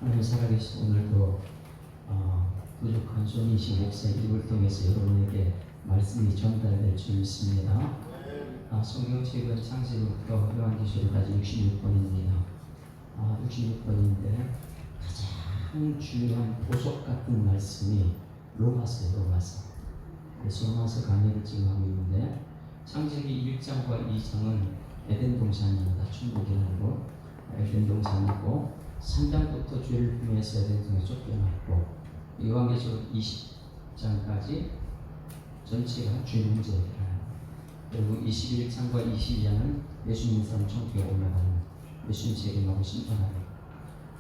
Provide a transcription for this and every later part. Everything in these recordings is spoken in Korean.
하나님 살아계신 오늘도 부족한 손이신 목사의 입을 통해서 여러분에게 말씀이 전달될 줄 믿습니다. 성경책은 창세기부터 요한계시록까지 66권입니다. 66권인데 가장 중요한 보석 같은 말씀이 로마서예요. 그래서 로마서 강의를 지금 하고 있는데, 창세기 1장과 2장은 에덴 동산입니다. 천국이라고 에덴 동산이고, 3장부터 죄를 통해서 에덴 동산에 쫓겨났고, 요한계시록 20장까지 전체가 죄 문제입니다. 그리고 21장과 22장은 예수 믿는 사람 천국에 올라가는, 예수님 책임하고 심판하는.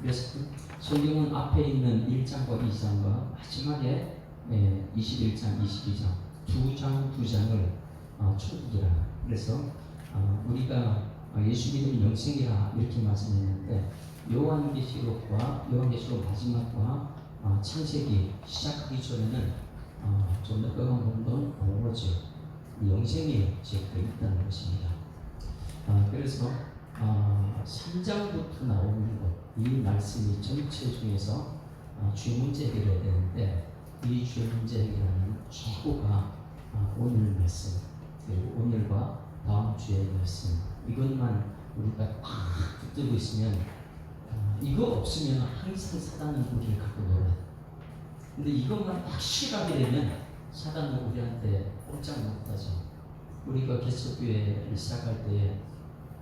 그래서 성경은 앞에 있는 1장과 2장과 마지막에 21장, 22장 두 장을 천국이라. 그래서 우리가 예수 믿으면 영생이라 이렇게 말씀했는데, 요한계시록 마지막과 창세기 시작하기 전에는 좀 더 한번 오죠. 영생이 적혀 있다는 것입니다. 그래서 3장부터 나오는 것, 이 말씀이 전체 중에서 죄 문제 해결해야 되는데, 이 죄 문제 해결하는 최고가 오늘 말씀, 그리고 오늘과 다음 주의 말씀, 이것만 우리가 딱 붙들고 있으면, 이거 없으면 항상 사단은 우리를 갖고 놀아요. 근데 이것만 확실하게 되면 사단은 우리한테 꼼짝 못하죠. 우리가 개척교회를 시작할 때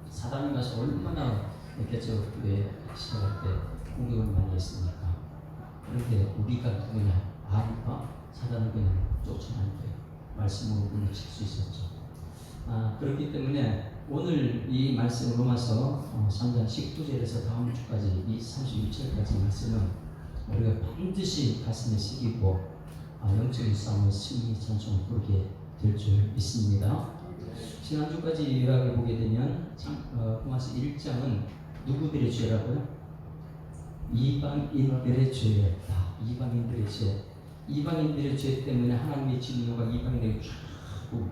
사단이 가서 얼마나 개척교회 시작할 때 공격을 많이 했습니까? 그런데 우리가 누구냐? 아니까 사단은 그냥 쫓아내는 거예요. 말씀으로 물리칠 수 있었죠. 그렇기 때문에 오늘 이 말씀 로마서 3장 19절에서 다음 주까지 이 31절까지 말씀은 우리가 반드시 가슴에 새기고 영적인 싸움의 승리 찬송을 부르게 될 줄 믿습니다. 지난주까지 요약해 보게 되면 로마서 1장은 누구들의 죄라고요? 이방인들의 죄였다. 이방인들의 죄 때문에 하나님의 진노가 이방인에게 쫙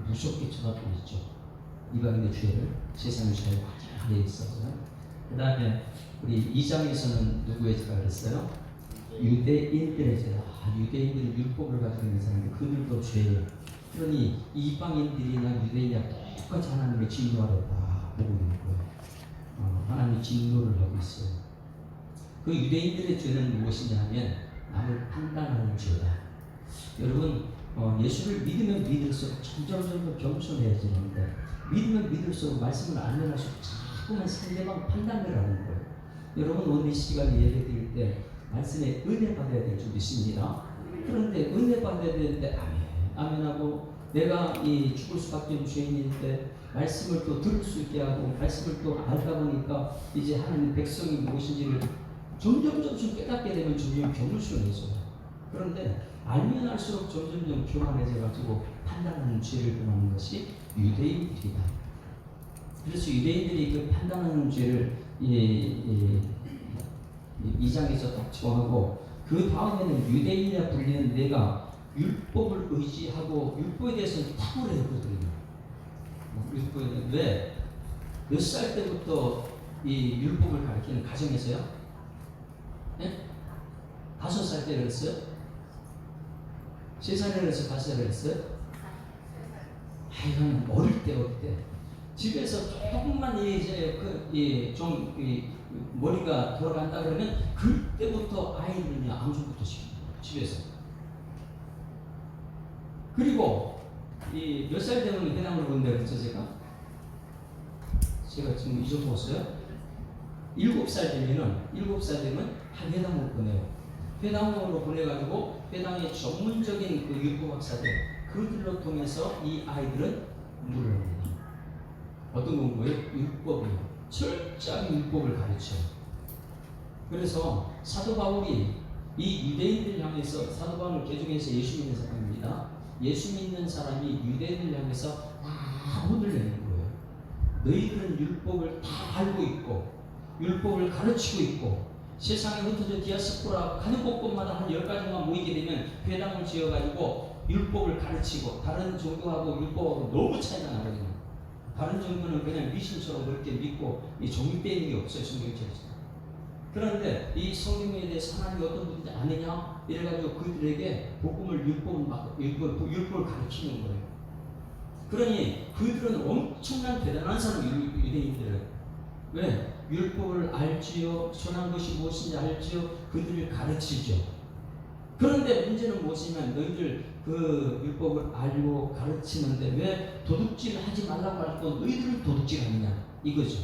무섭게 쳐다보고 있죠. 이방인의 죄를 세상의 죄를 하게 있었고요. 그 다음에 우리 2장에서는 누구의 죄가 그랬어요? 유대인들의 죄다. 유대인들은 율법을 가지고 있는 사람인데 그들도 죄예요. 그러니 이방인들이나 유대인이나 똑같이 하나님의 진노를 다 보고 있는 거예요. 하나님의 진노를 하고 있어요. 그 유대인들의 죄는 무엇이냐 하면 남을 판단하는 죄다. 여러분, 예수를 믿으면 믿을수록 점점 겸손해지는데, 믿으면 믿을수록 말씀을 알면할수록 자꾸만 상대방 판단을 하는 거예요. 여러분, 오늘 이 시간에 예배 드릴 때 말씀에 은혜 받아야 될 줄 믿습니다. 그런데 은혜 받아야 되는데 아멘하고, 내가 이 죽을 수밖에 없는 죄인인데 말씀을 또 들을 수 있게 하고 말씀을 또 알다 보니까 이제 하나님 백성이 무엇인지를 점점 깨닫게 되면 점점 겸손해져요. 그런데 알면 알수록 점점 교만해져가지고 판단하는 죄를 범하는 것이 유대인들이다. 그래서 유대인들이 그 판단하는 죄를 2장에서 딱 정하고, 그 다음에는 유대인이라 불리는 내가 율법을 의지하고 율법에 대해서는 탁월해 했거든요. 율법에는 왜? 몇 살 때부터 이 율법을 가르치는 가정에서요? 네? 5살 때 그랬어요? 3살에 그랬어요? 5살에 그랬어요? 이건 어릴 때 집에서 조금만 머리가 돌아간다 그러면 그때부터 아이들은 암송부터 시킵니다. 집에서. 그리고 몇 살 되면 회당으로 보낸다 그랬죠, 제가 지금 잊어먹었어요. 7살 되면 한 회당으로 보내요. 회당으로 보내가지고 회당의 전문적인 그 율법학사들, 그들로 통해서 이 아이들은 공부를 합니다. 어떤 공부예요? 율법이요. 철저히 율법을 가르쳐요. 그래서 사도 바울이 이 유대인들 향해서, 사도 바울을 개종해서 예수 믿는 사람입니다. 예수 믿는 사람이 유대인을 향해서 혼을 내는 거예요. 너희들은 율법을 다 알고 있고 율법을 가르치고 있고, 세상에 흩어져 디아스포라 가는 곳곳마다 한 10가지만 모이게 되면 회당을 지어가지고 율법을 가르치고, 다른 종교하고 율법하고 너무 차이가 나거든요. 다른 종교는 그냥 미신처럼 그렇게 믿고 이 종이 빼는 게 없어요. 성경책에서. 그런데 이 성경에 대해서 하나님이 어떤 분인지 아느냐? 이래가지고 그들에게 복음을 율법을 가르치는 거예요. 그러니 그들은 엄청난 대단한 사람, 유대인들은. 왜? 율법을 알지요. 선한 것이 무엇인지 알지요. 그들을 가르치죠. 그런데 문제는 무엇이냐면 너희들 그 율법을 알고 가르치는데 왜 도둑질을 하지 말라고 할 때 너희들은 도둑질하느냐 이거죠.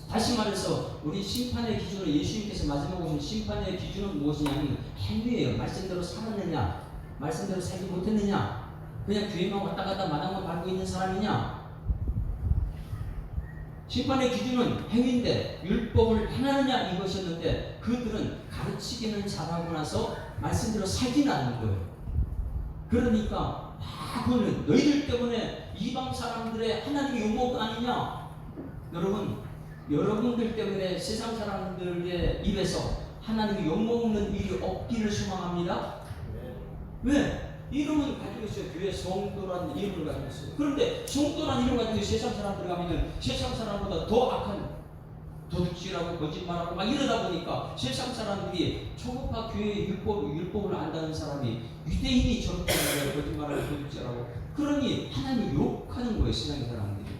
다시 말해서 우리 심판의 기준은 예수님께서 마지막 오신 심판의 기준은 무엇이냐면 행위예요. 말씀대로 살았느냐, 말씀대로 살지 못했느냐, 그냥 교회만 왔다 갔다 마당만 밟고 있는 사람이냐. 심판의 기준은 행위인데 율법을 행하느냐 이것이었는데 그들은 가르치기는 잘하고 나서 말씀대로 살지는 않는 거예요. 그러니까 그거는 너희들 때문에 이방 사람들의 하나님의 욕먹 아니냐. 여러분들 때문에 세상 사람들의 입에서 하나님이 욕먹는 일이 없기를 소망합니다. 왜? 이름은 가지고 있어요. 교회 성도라는 이름을 가지고 있어요. 그런데 성도라는 이름 가지고 세상 사람들 가면 세상 사람보다 더 악한 도둑질하고 거짓말하고 막 이러다 보니까 세상 사람들이 초급파 교회의 율법을 안다는 사람이 유대인이 저렇게 거짓말하고 도둑질하고 그러니 하나님 욕하는 거예요. 세상 사람들이.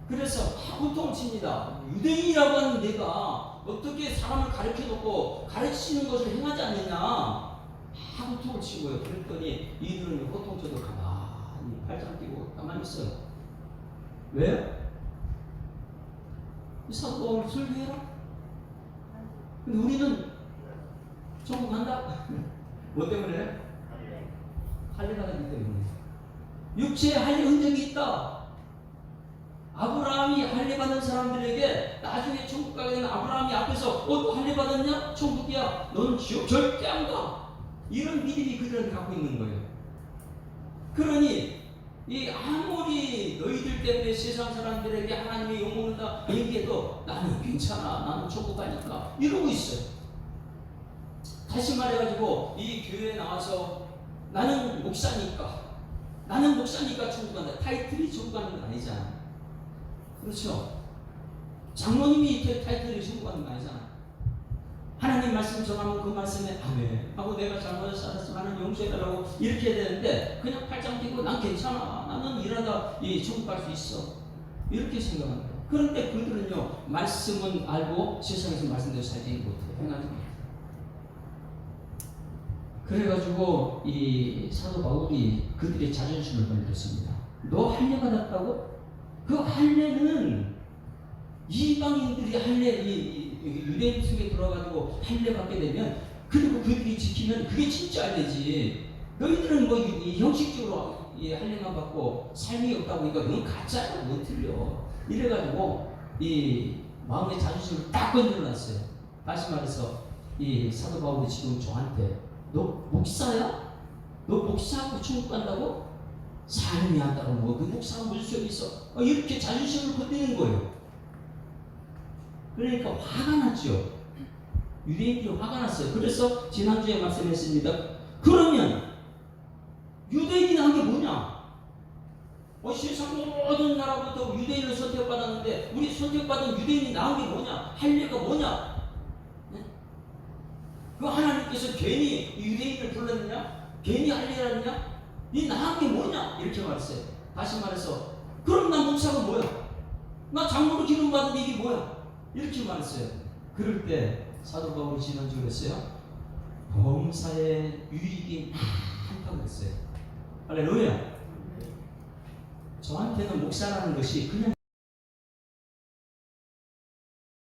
그래서 고통을 칩니다. 유대인이라고 하는 내가 어떻게 사람을 가르쳐놓고 가르치는 것을 행하지 않느냐 고통을 치고요. 그랬더니 이들은 고통쳐도 가만히 팔짱 끼고 가만히 있어요. 왜요? 이 사도 바울을 설교해라? 근데 우리는 천국 간다? 뭐 때문에? 할례가 되기 때문에. 육체에 할례 흔적이 있다. 아브라함이 할례 받은 사람들에게 나중에 천국 가게 되면 아브라함이 앞에서 너 할례 받았냐? 천국이야. 너는 지옥 절대 안 가. 이런 믿음이 그들은 갖고 있는 거예요. 그러니 이 아무리 너희들 때문에 세상 사람들에게 하나님의 욕먹는다 얘기해도 나는 괜찮아. 나는 천국 가니까 이러고 있어요. 다시 말해가지고 이 교회에 나와서 나는 목사니까 천국 간다. 타이틀이 천국 가는 건 아니잖아. 그렇죠? 장로님이 타이틀이 천국 가는 거 아니잖아. 하나님 말씀 전하면 그 말씀에 아멘 하고 내가 잘못해서 살았으면 하나님 용서해달라고 이렇게 해야 되는데 그냥 팔짱 끼고 난 괜찮아. 나는 일하다 천국 갈 수 있어. 이렇게 생각합니다. 그런데 그들은요 말씀은 알고 세상에서 말씀대로 살지 못해요. 행하지 못해요. 그래가지고 이 사도 바울이 그들의 자존심을 건드렸습니다. 너 할례 받았다고? 그 할례는 이방인들이 할례 유대인 속에 들어가지고 할례 받게 되면 그리고 그들이 지키면 그게 진짜 할례지. 너희들은 뭐 형식적으로 할례만 받고 삶이 없다 보니까 넌 가짜야. 못 틀려. 이래가지고 이 마음의 자존심을 딱 건드려놨어요. 다시 말해서 이 사도 바울이 지금 저한테 너 목사야? 너 목사하고 천국 간다고? 사람이 한다고 뭐 그 목사가 무슨 소용이 있어? 이렇게 자존심을 건드리는 거예요. 그러니까 화가 났죠. 유대인들이 화가 났어요. 그래서 지난주에 말씀했습니다. 그러면 유대인이 한 게 뭐냐? 세상 모든 나라부터 유대인을 선택받았는데 우리 선택받은 유대인이 나온 게 뭐냐? 할례가 뭐냐? 네? 그 하나님께서 괜히 유대인을 불렀느냐? 괜히 할례라느냐? 이 나온 게 뭐냐? 이렇게 말했어요. 다시 말해서 그럼 나 목사가 뭐야? 나 장로로 기름 받은 이게 뭐야? 이렇게 말했어요. 그럴 때 사도 바울이 지난주에 그랬어요. 범사의 유익이 많다고 그랬어요. 할렐루야. 저한테는 목사라는 것이 그냥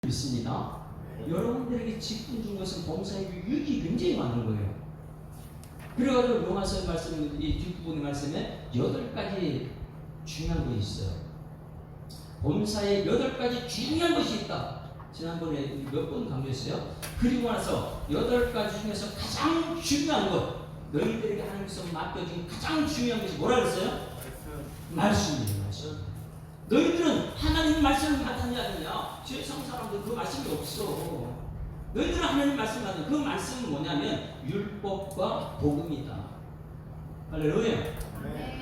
있습니다. 여러분들에게 직분 준 것은 범사의 유익이 굉장히 많은 거예요. 그래가지고 로마서 말씀, 이 뒷부분의 말씀에 8가지 중요한 것이 있어요. 범사에 8가지 중요한 것이 있다. 지난번에 몇 번 강조했어요. 그리고 나서 8가지 중에서 가장 중요한 것, 너희들에게 하나님께서 맡겨준 가장 중요한 것이 뭐라 그랬어요? 말씀이에요. 말씀. 너희들은 하나님 말씀을 받았냐 아니냐? 세상 사람들 그 말씀이 없어. 너희들은 하나님 말씀을 받는 그 말씀은 뭐냐면 율법과 복음이다. 할렐루야.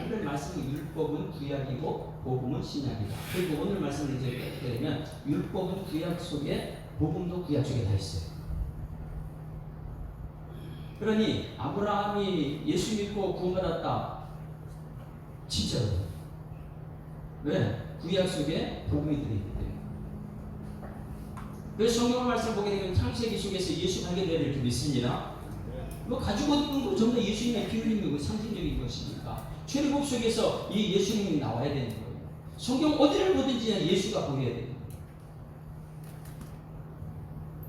오늘 말씀은 율법은 구약이고 복음은 신약이다. 그리고 오늘 말씀을 이제 뵙게 되면 율법은 구약 속에 복음도 구약 속에 다 있어요. 그러니 아브라함이 예수 믿고 구원받았다. 진짜로. 왜? 구약 속에 복음이 들어있기 때문에. 그래서 성경 말씀 보게 되면 창세기 속에서 예수 발견되는 이렇게 믿습니다. 뭐 가지고 있는 거 전부 예수님의 피 흘림이고 상징적인 것이니까 출애굽 속에서 이 예수님이 나와야 되는 거예요. 성경 어디를 보든지 예수가 보여야 돼요.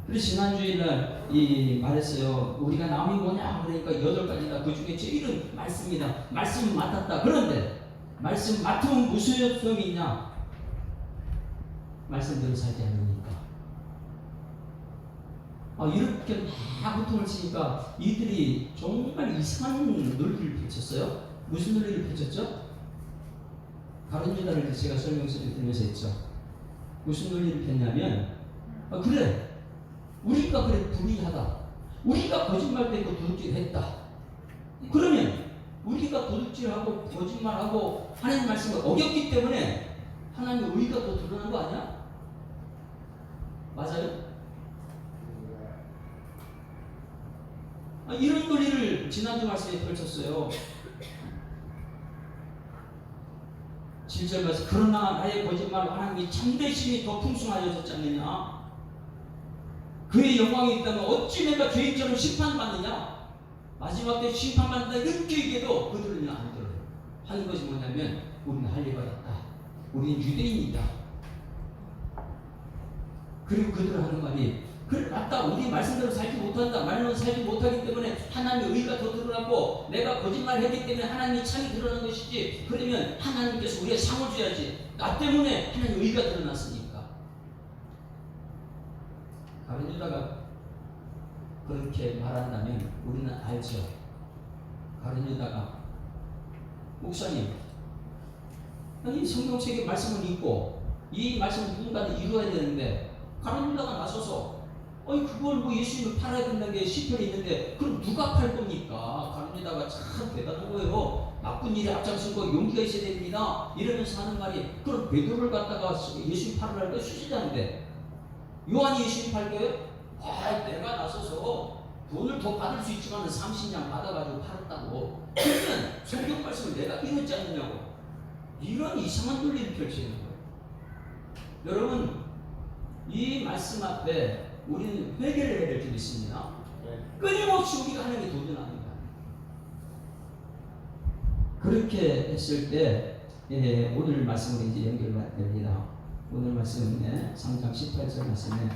그래서 지난주에는 이 말했어요. 우리가 남이 뭐냐 그러니까 8가지다. 그 중에 제일은 말씀이다. 말씀 맡았다. 그런데 말씀 맡으면 무슨 소용이 있냐? 말씀대로 살지 않으니까. 이렇게 다 고통을 치니까 이들이 정말 이상한 논리를 펼쳤어요. 무슨 논리를 펼쳤죠? 가룟 유다를 제가 설명서를 들으면서 했죠. 무슨 논리를 폈냐면 그래 우리가 그래 불의하다. 우리가 거짓말되고 도둑질했다. 그러면 우리가 도둑질하고 거짓말하고 하나님 말씀을 어겼기 때문에 하나님의 의가 더 드러난 거 아니야? 맞아요? 이런 논리를 지난주 말씀에 펼쳤어요. 7절 말씀 그러나 나의 거짓말로 하나님이 참되심이 더 풍성하여졌지 않느냐? 그의 영광이 있다면 어찌 내가 죄인처럼 심판받느냐? 마지막 때 심판받는다 이렇게 얘기해도 그들은 안 들어요. 하는 것이 뭐냐면 우리는 할례 받았다. 우리는 유대인이다. 그리고 그들은 하는 말이 그래 맞다. 우리 말씀대로 살지 못한다. 말로 살지 못하기 때문에 하나님의 의가 더 드러나고 내가 거짓말했기 때문에 하나님이 참이 드러난 것이지. 그러면 하나님께서 우리의 상을 줘야지. 나 때문에 하나님의 의가 드러났으니까. 가룟 유다가 그렇게 말한다면 우리는 알죠. 가룟 유다가 목사님 아니 성경책의 말씀을 읽고 이 말씀을 누군가는 이루어야 되는데 가룟 유다가 나서서 그걸 뭐 예수님을 팔아야 된다는 게 시편이 있는데 그럼 누가 팔 겁니까? 가룟 유다가 참 대단한 거예요. 나쁜 일에 앞장서고 용기가 있어야 됩니다. 이러면서 하는 말이 그럼 베드로를 갖다가 예수님 팔으라는 게 수지자인데 요한이 예수님 팔 거예요? 내가 나서서 돈을 더 받을 수 있지만 30냥 받아가지고 팔았다고. 그러면 성경 말씀을 내가 읽었지 않느냐고. 이런 이상한 논리를 펼치는 거예요. 여러분 이 말씀 앞에 우리는 회개를 해야 될 줄 믿습니다. 끊임없이 우리가 하는 게 도전합니다. 그렇게 했을 때 오늘 말씀으로 이제 연결됩니다. 오늘 말씀은 3장 18절 말씀에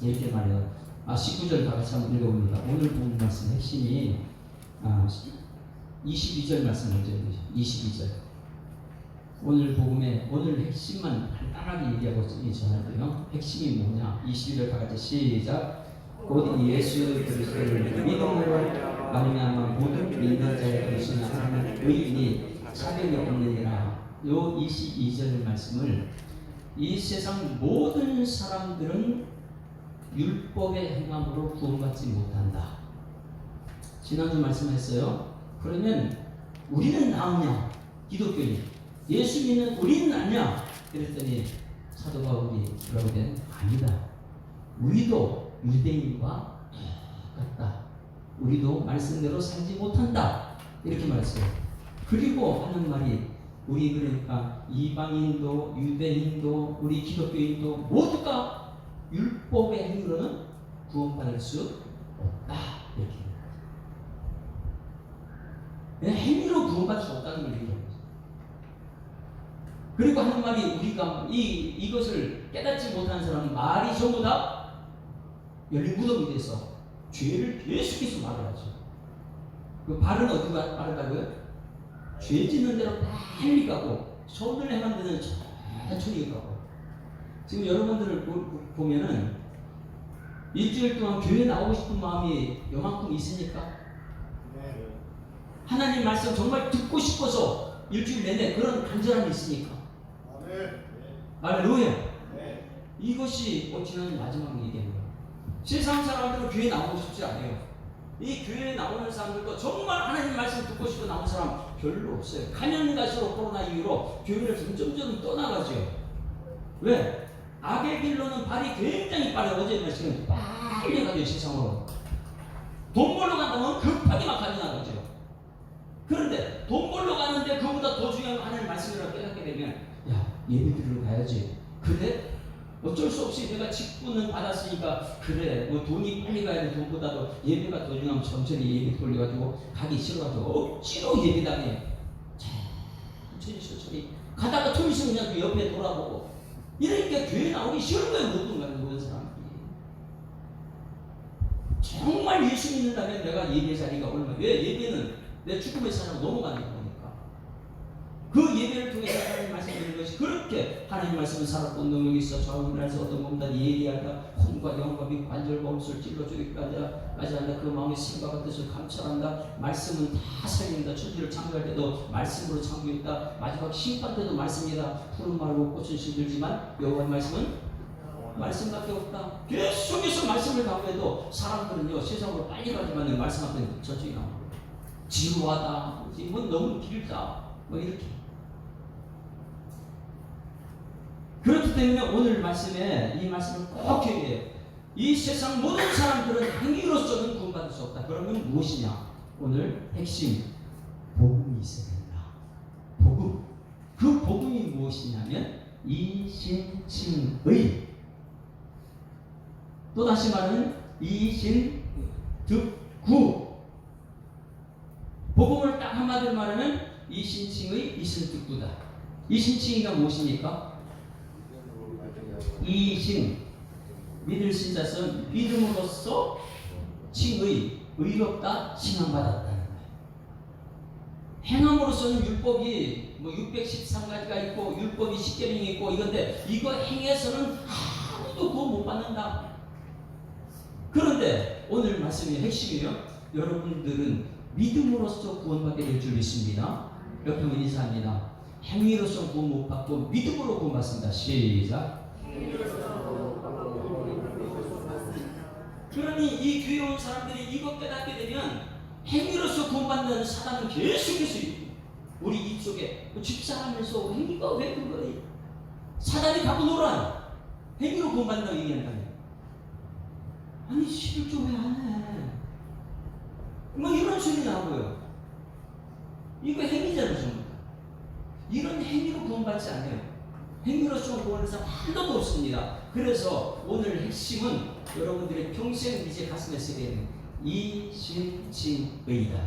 이렇게 말해요. 19절 다 같이 한번 읽어봅니다. 오늘 본 말씀 핵심이 22절 말씀 먼저 읽으시죠. 22절. 오늘 복음의 오늘 핵심만 간단하게 얘기하고 전하고요. 핵심이 뭐냐? 22절 다 같이 시작. 곧 예수 그리스도를 믿음으로 말미암아 모든 믿는 자의 그리스도는 하나님의 의인이 차별이 없느니라. 요 22절 말씀을 이 세상 모든 사람들은 율법의 행함으로 구원받지 못한다. 지난주 말씀했어요. 그러면 우리는 나으냐? 기독교인 예수 믿는 우리는 낫냐? 그랬더니 사도 바울이 그러거든. 아니다. 우리도 유대인과 똑같다. 우리도 말씀대로 살지 못한다. 이렇게 말했어요. 그리고 하는 말이 우리 그러니까 이방인도 유대인도 우리 기독교인도 모두가 율법의 행위로는 구원받을 수 없다. 이렇게. 그냥 행위로 구원받을 수 없다는 걸 얘기합니다. 그리고 하는 말이 우리가 이것을 깨닫지 못하는 사람은 말이 전부 다 열린 무덤이 돼서 죄를 계속해서 말을 하죠. 그 발은 어디가 빠르다고요? 죄 짓는 대로 빨리 가고 손을 행한 데는 천천히 가고. 지금 여러분들을 보면은 일주일 동안 교회 나오고 싶은 마음이 요만큼 있으니까 하나님 말씀 정말 듣고 싶어서 일주일 내내 그런 간절함이 있으니까. 할렐루야. 이것이 지난 마지막 얘기예요. 세상 사람들은 교회 나오고 싶지 않아요. 이 교회에 나오는 사람들도 정말 하나님 말씀 듣고 싶어 나오는 사람 별로 없어요. 가면 갈수록 코로나 이후로 교회를 점점 떠나가죠. 왜? 악의 길로는 발이 굉장히 빠르고 어제 말씀은 빨리 가죠. 세상으로 돈 벌러 간다면 급하게 막 가져나가는 거죠. 그런데 돈 벌러 가는데 그보다 더 중요한 하나님 말씀이라고 깨닫게 되면 야, 예배드리러 가야지. 그래? 어쩔 수 없이 내가 직분은 받았으니까 그래 뭐 돈이 빨리 가야 돼. 돈보다도 예배가 더 중요하면 천천히 예배 돌려가지고 가기 싫어가지고 억지로 예배당해. 천천히 가다가 틈 있으면 그냥 그 옆에 돌아보고 이러니까 교회 나오기 싫은 거예요. 모든 모든 사람들이. 정말 예수 믿는다면 내가 예배 자리가 얼마나, 왜 예배는 내 죽음의 사람을 넘어가는 거니까. 그 예배를 통해서 하나님 말씀 드리는 것이 그렇게 하나님 말씀은 살았던 능력이 있어 좌우일어나서 어떤 것보다 예리하다 혼과 영과 및 관절과 옷을 찔러 죽이기까지 한다. 그 마음의 생각과 뜻을 감찰한다. 말씀은 다 살린다. 천지를 창조할 때도 말씀으로 창조했다. 마지막 심판 때도 말씀이다. 푸른 말고 꽃은 시들지만 여호와의 말씀은 말씀밖에 없다. 계속해서 말씀을 강조해도 사람들은요 세상으로 빨리 가지만 말씀 앞에 저쪽이 나오고 지루하다, 뭐 너무 길다, 뭐 이렇게. 그렇기 때문에 오늘 말씀에 이 말씀을 꼭 기억해요. 이 세상 모든 사람들은 행위로서는 구원받을 수 없다. 그러면 무엇이냐? 오늘 핵심 복음이 있어야 된다. 복음. 그 복음이 무엇이냐면 이신칭의. 또 다시 말하면 이신득구. 복음을 딱 한마디로 말하면 이신칭의 이신득구다. 이신칭이가 무엇입니까? 이신, 믿을 신자서 믿음으로써 칭의, 의롭다 칭함받았다는 거예요. 행함으로서는 율법이 뭐 613가지가 있고 율법이 10계명이 있고 이건데 이거 행해서는 아무도 구원 못 받는다. 그런데 오늘 말씀의 핵심이요. 여러분들은 믿음으로써 구원받게 될 줄 믿습니다. 옆에 인사합니다. 행위로서 구원 못 받고 믿음으로 구원 받습니다. 시작. 그러니 이 교회 온 사람들이 이것 깨닫게 되면 행위로서 구원받는 사단은 계속해서 우리 입속에 집사하면서 행위가 왜 그거예요? 사단이 갖고 놀아. 행위로 구원받는다고 얘기한다며. 아니 11조 왜 안 해? 뭐 이런 소리 나고요. 이거 행위잖아요. 전부. 이런 행위로 구원받지 않아요. 행위로서 구원하는 사람 하나도 없습니다. 그래서 오늘 핵심은 여러분들의 평생 이제 가슴에 쓰게 되는 이신칭의다.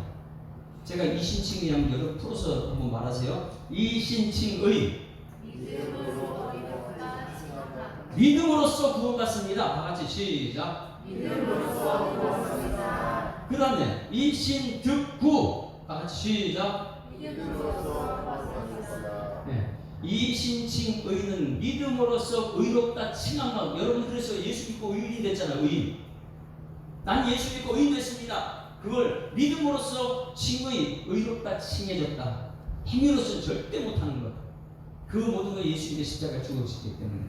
제가 이신칭의라면 여러분 풀어서 한번 말하세요. 이신칭의. 믿음으로써 구원받습니다. 다 같이 시작. 믿음으로써 구원받습니다. 그 다음에 이신득구. 다 같이 시작. 믿음으로써 구원받습니다. 네. 이신칭의는 믿음으로써 의롭다 칭함받. 여러분 그래서 예수 믿고 의인이 됐잖아요. 의인. 난 예수 믿고 의인 됐습니다. 그걸 믿음으로써 칭의, 의롭다 칭해졌다. 행위로서는 절대 못하는 것. 그 모든 걸 예수님의 십자가에 죽으셨기 때문에.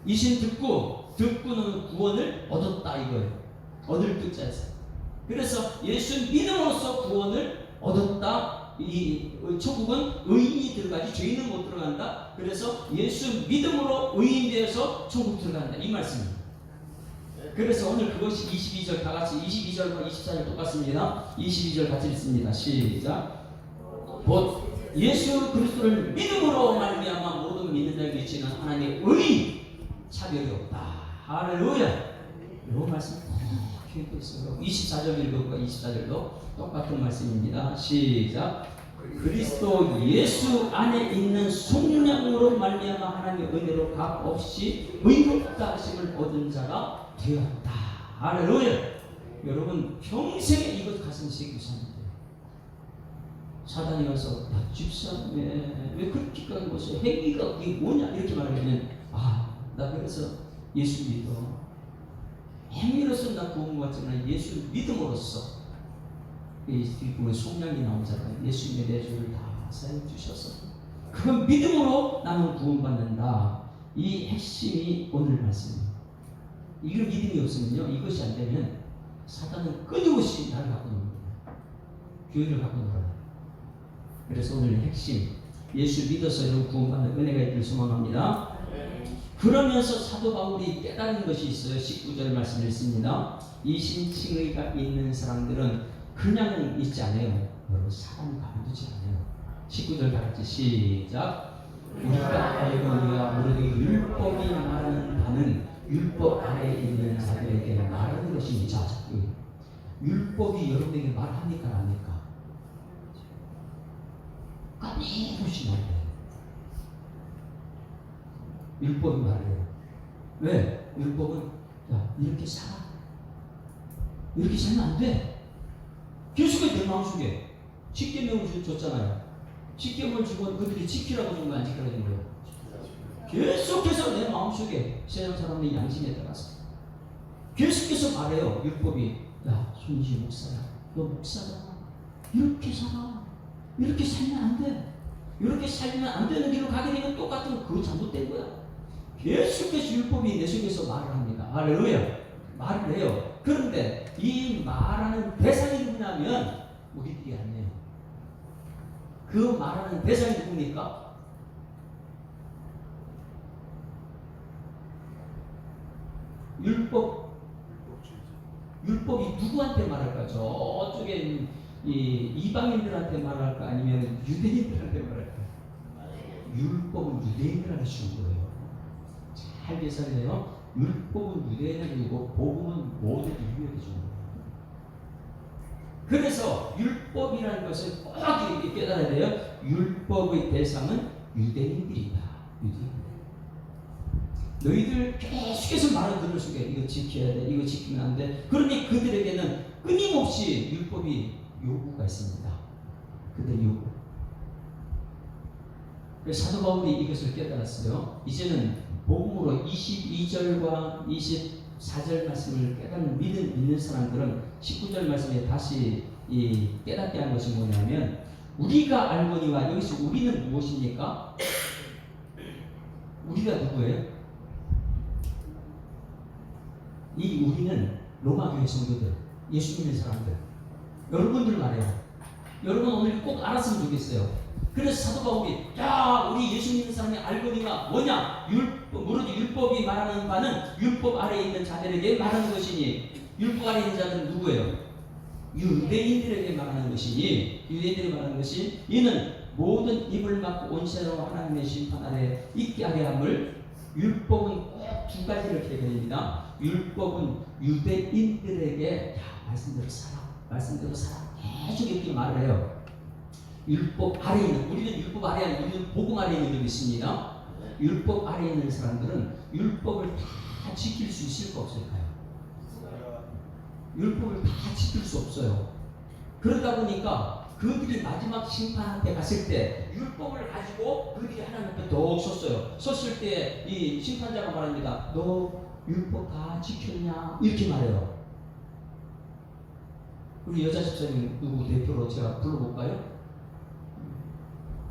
이신득구, 득구는 구원을 얻었다 이거예요. 얻을 뜻자에서. 그래서 예수 믿음으로써 구원을 얻었다. 이 천국은 의인이 들어가지 죄인은 못 들어간다. 그래서 예수 믿음으로 의인 되어서 천국 들어간다. 이 말씀입니다. 그래서 오늘 그것이 22절 다 같이 22절과 24절 똑같습니다. 22절 같이 읽습니다. 시작. 곧 예수 그리스도를 믿음으로 말미암아 모든 믿는 자에게 미치는 하나님의 의 차별이 없다. 할렐루야. 이 말씀 기억해 있어요. 24절 읽어볼까? 24절도 똑같은 말씀입니다. 시작. 그리스도 예수 안에 있는 성령으로 말미암아 하나님의 은혜로 값 없이 의롭다 하심을 얻은 자가 되었다. 할렐루야. 여러분 평생에 이것 가슴 새기고 사는 거예요. 사단이 와서 야 집사님 왜 그렇게까지 못해? 행위가 그게 뭐냐 이렇게 말하면 나 그래서 예수 믿어. 행위로서 나 구원받지만 예수 믿음으로써 이 뒷부분에 속량이 나오잖아요. 예수님의 내 죄를 다 사해 주셔서 그건 믿음으로 나는 구원받는다. 이 핵심이 오늘 말씀입니다. 이걸 믿음이 없으면요 이것이 안 되면 사단은 끊임없이 나를 갖고 놀아요. 교회를 갖고 놀아요. 그래서 오늘 핵심 예수 믿어서 여러분 구원받는 은혜가 있기를 소망합니다. 그러면서 사도 바울이 깨달은 것이 있어요. 19절 말씀 읽습니다. 이신칭의가 있는 사람들은 그냥 있지 않아요. 여러 사람 가만두지 않아요. 19절 다 같이 시작. 우리가 알거니와 모르되 율법이 말하는 바는 율법 아래에 있는 자들에게 말하는 것이니. 자, 율법이 여러분에게 말합니까? 안 합니까? 끊임없이 말해요. 율법이 말해요. 왜? 율법은 야, 이렇게 살아. 이렇게 살면 안 돼. 계속해서 내 마음속에 십계명을 줬잖아요. 십계명을 주고 그들이 지키라고 준 거 안 지키라고 준 거예요. 계속해서 내 마음속에 세상 사람의 양심에 따라서 계속해서 말해요. 율법이 야, 손지 목사야. 너 목사잖아. 이렇게 살아. 이렇게 살면 안 돼. 이렇게 살면 안 되는 길로 가게 되면 똑같은 그거 잘못된 거야. 계속해서 율법이 내 속에서 말을 합니다. 할렐루야. 말을 해요. 그런데 이 말하는 대상이 누구냐면 우리들이 아니에요. 그 말하는 대상이 누굽니까? 율법이 누구한테 말할까? 저쪽에 있는 이방인들한테 말할까? 아니면 유대인들한테 말할까? 율법은 유대인들한테 준 거예요. 잘 계산해요. 율법은 유대인에게 주고 복음은 모든 인류에게 주는 거예요. 그래서 율법이라는 것을 꼭 이렇게 깨달아야 돼요. 율법의 대상은 유대인들이다. 유대인들. 너희들 계속해서 말을 들을 속에 이거 지켜야 돼, 이거 지키면 안 돼. 그러니 그들에게는 끊임없이 율법이 요구가 있습니다. 그들 요구. 그래서 사도 바울이 이것을 깨달았어요. 이제는 복음으로 22절과 24절 말씀을 깨닫는 믿는 사람들은 19절 말씀에 다시 깨닫게 한 것이 뭐냐면 우리가 알거니와 여기서 우리는 무엇입니까? 우리가 누구예요? 이 우리는 로마교회 성도들, 예수 믿는 사람들. 여러분들 말이에요. 여러분 오늘 꼭 알았으면 좋겠어요. 그래서 사도 바울이 야 우리 예수 믿는 사람이 알거니와 뭐냐? 무릇 율법이 말하는 바는 율법 아래에 있는 자들에게 말하는 것이니. 율법 아래에 있는 자들은 누구예요? 유대인들에게 말하는 것이니. 유대인들에게 말하는 것이 이는 모든 입을 막고 온 세로 하나님의 심판 아래 있게 하려 함을. 율법은 꼭 두 가지를 개별입니다. 율법은 유대인들에게 야 말씀대로 살아, 말씀대로 살아 계속 이렇게 말을 해요. 율법 아래에 있는, 우리는 율법 아래에 있는, 우리는 복음 아래에 있는 게 있습니다. 율법 아래에 있는 사람들은 율법을 다 지킬 수 있을까 없을까요? 율법을 다 지킬 수 없어요. 그러다 보니까 그들이 마지막 심판 앞에 갔을 때 율법을 가지고 그들이 하나님 앞에 더욱 섰어요. 섰을 때 이 심판자가 말합니다. 너 율법 다 지켰냐? 이렇게 말해요. 우리 여자 집사님 누구 대표로 제가 불러볼까요?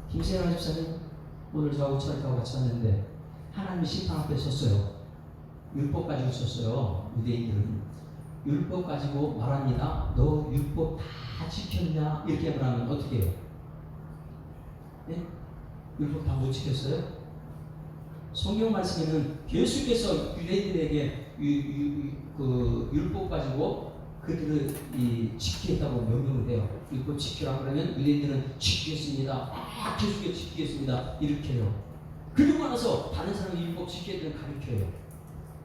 김세랑 집사님 오늘 저하고 차례하고 같이 왔는데 하나님의 심판 앞에 섰어요. 율법 가지고 섰어요. 유대인들은 율법 가지고 말합니다. 너 율법 다 지켰냐? 이렇게 말하면 어떻게 해요? 네? 율법 다 못 지켰어요? 성경 말씀에는 계속해서 유대인들에게 그 율법 가지고 그들을 지키겠다고 명령을 해요. 율법 지키라 그러면 유대인들은 지키겠습니다. 계속해서 지키겠습니다. 이렇게 해요. 그리고 나서 다른 사람이 율법 지켜야 되는 가르쳐요.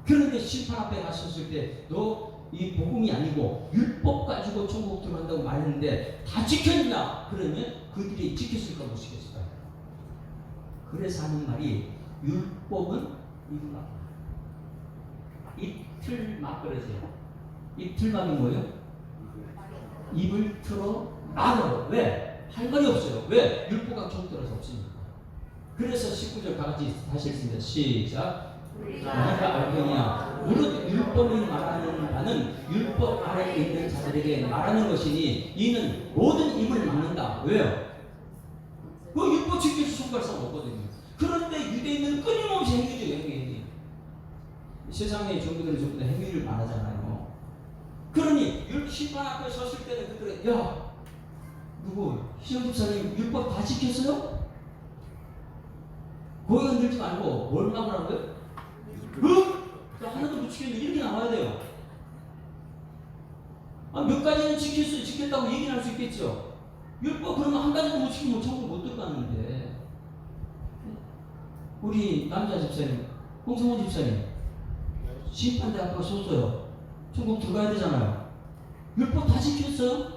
그런데 심판 앞에 갔었을 때 너 이 복음이 아니고 율법 가지고 천국 들어간다고 말했는데 다 지켰냐? 그러면 그들이 지켰을까 못 지켰을까요? 그래서 하는 말이 율법은 입틀 막그러세요. 입틀막이 뭐예요? 입을 틀어 막아요. 왜? 할 말이 없어요. 왜? 율법과 정떨어서 없으니까. 그래서 19절 다 같이 다시 읽습니다. 시작. 우리가 알거니와 무릇 율법이 말하는 바는 율법 아래에 있는 자들에게 말하는 것이니 이는 모든 입을 막는다. 왜요? 그 율법 지켜서 손갈 사람 없거든요. 그런데 유대인은 끊임없이 행위죠. 행위. 세상의 종교들은 전부 다 행위를 말하잖아요. 그러니 심판 앞에 섰을 때는 그들은 야 누구 희정 집사님 율법 다 지켰어요? 거기 흔들지 말고 뭘 막으라고요? 하나도 못 지켰는데 이렇게 나와야 돼요. 몇 가지는 지켰다고 얘기는 할 수 있겠죠. 율법 그러면 한 가지도 못 지키면 천국 못 들어가는데. 우리 남자 집사님, 홍성훈 집사님, 심판대 앞에 섰어요. 천국 들어가야 되잖아요. 율법 다 지켰어요?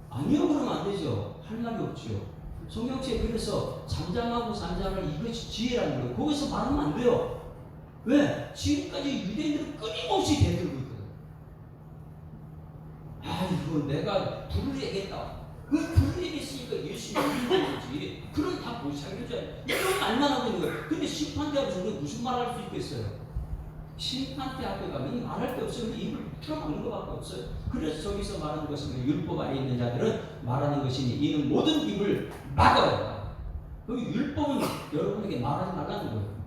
아니요, 그러면 안 되죠. 할 말이 없죠. 성경책에 그래서 잠잠하고 산잠을 이것이 지혜라는 거예요. 거기서 말하면 안 돼요. 왜? 지금까지 유대인들은 끊임없이 대들고 있거든. 이거 내가 불을 얘기했다. 불을 얘기했으니까 예수님이 믿는 거지. 그럼 다 못 살려줘야 이런 말만 하고 있는 거예요. 근데 심판대 앞에서 우리가 무슨 말 할 수 있겠어요? 심판대 앞에 가면 말할 게 없어요. 입을 틀어막는 것밖에 없어요. 그래서 저기서 말하는 것은 율법 안에 있는 자들은 말하는 것이니 이는 모든 입을 막아야. 여기 율법은 여러분에게 말하지 말라는 거예요.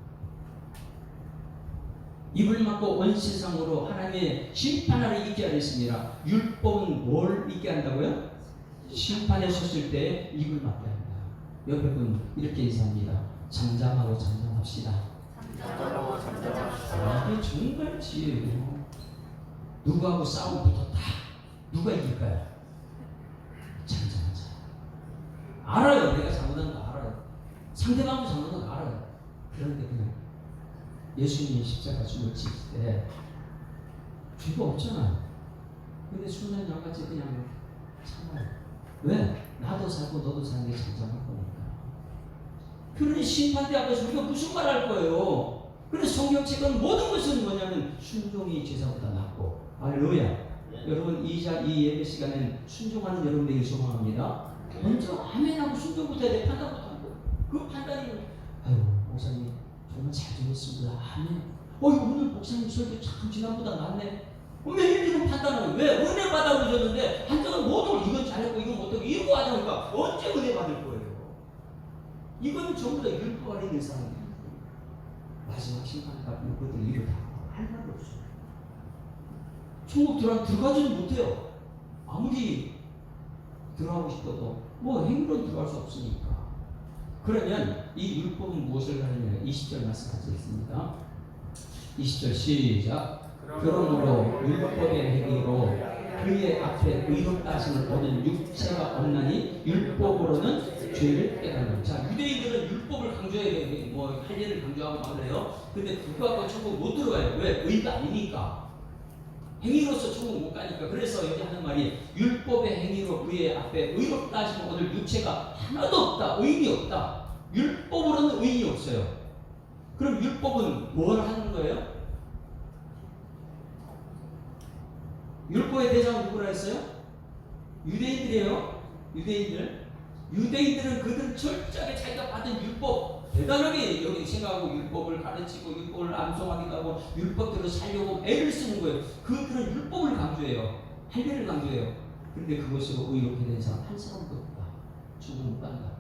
입을 막고 온 세상으로 하나님의 심판하를 있게 하였습니다. 율법은 뭘 있게 한다고요? 심판에 섰을 때 입을 막게 합니다. 옆에 분 이렇게 인사합니다. 잠잠하고 잠잠합시다. 잠잠하고 잠잠합시다. 이게 정말 지혜예요. 누구하고 싸움 붙었다. 누가 이길까요? 잠잠하자. 알아요. 내가 잘못한 거 알아요. 상대방도 잘못한 거 알아요. 그런데 그냥 예수님이 십자가 죽을 칠 때 죄가 없잖아요. 근데 순간 양같이 그냥 참아요. 왜? 나도 살고 너도 사는 게 잠잠할 거니까. 그러니 심판대 앞에서 우리가 무슨 말 할 거예요? 그래서 성경책은 모든 것은 뭐냐면 순종이 제사보다 낫고. 할렐루야. 네. 여러분 이 예배 시간엔 순종하는 여러분들에게 소망합니다. 먼저 아멘하고 순종부터 해야 돼. 판단부터 하고. 그 판단이 목사님 정말 잘 들었습니다. 아멘. 오늘 목사님 설교 참 지난보다 낫네. 매일 지금 판단하는 왜? 은혜 받아 오셨는데 한정은 모든 이건 잘했고 이건 못하고 이러고 하자니까 언제 은혜 받을 거예요? 이건 전부 다 율법 아래 있는 사람이에요. 마지막 심판 같은 것들 이거 다 할 말이 없어요. 천국 들어가지는 못해요. 아무리 들어가고 싶어도 행위로 들어갈 수 없으니까. 그러면 이 율법은 무엇을 가르치냐? 20절 말씀 같이 있습니다. 20절 시작. 그러므로 율법의 행위로 그의 앞에 의롭다 하심을 얻은 육체가 없나니 율법으로는 죄를 깨닫는. 자, 유대인들은 율법을 강조해야 돼. 할례를 강조하고 막 그래요. 근데 그거 갖고 천국 못 들어가요. 왜? 의가 아니니까. 행위로서 천국 못 가니까. 그래서 여기 하는 말이 율법의 행위로 그의 앞에 의롭다 하심을 얻을 육체가 하나도 없다. 의인이 없다. 율법으로는 의인이 없어요. 그럼 율법은 뭘 하는 거예요? 율법의 대상은 누구라 했어요? 유대인들이에요. 유대인들은 그들 철저하게 자기가 받은 율법 대단하게 여기 생각하고 율법을 가르치고 율법을 암송하기도 하고 율법대로 살려고 애를 쓰는 거예요. 그들은 율법을 강조해요. 할례를 강조해요. 그런데 그것으로 의롭게 된 사람 한 사람도 없다. 천국 못 간다.